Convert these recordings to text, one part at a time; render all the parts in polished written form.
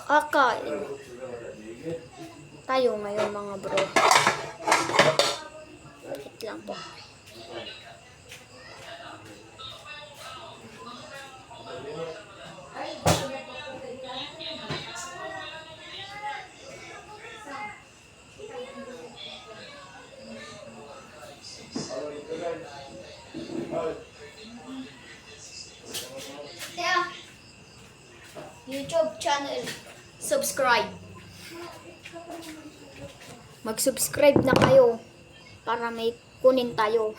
Kakain tayo ngayon mga bro. Wait lang po. YouTube channel, subscribe. Mag-subscribe na kayo para may kunin tayo.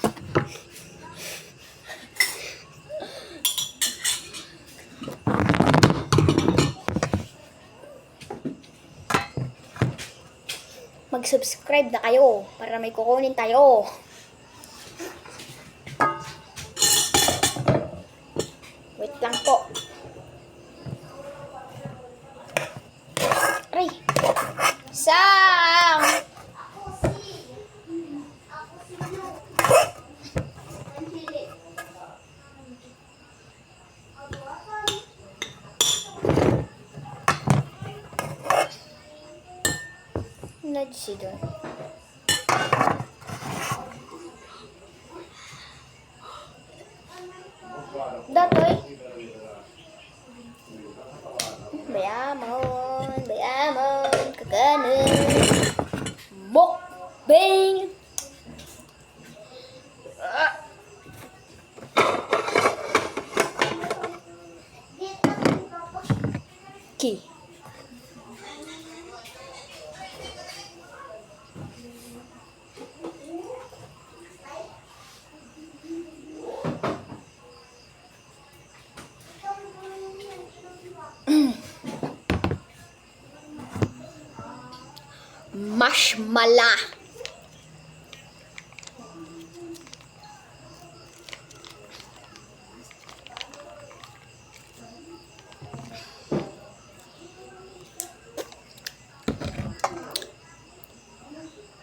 Mag-subscribe na kayo para may kukunin tayo. Wait lang po. Aray! Sam! Nagsi doon. Datoy. Bayamon, bayamon, kakanin. Mukbang. Ki. Marshmallow.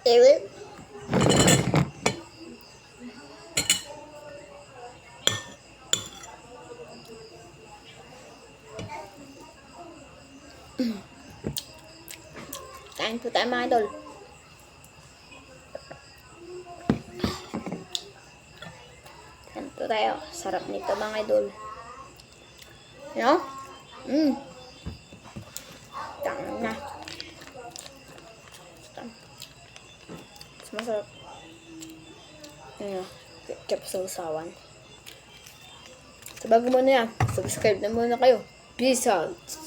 Ew. Kain po tayo mga idol. Kain po tayo. Sarap nito mga idol. You know? Tama na. Mas masarap. Ano? Ketchup sausawan. So bago muna yan, subscribe na muna kayo. Peace out.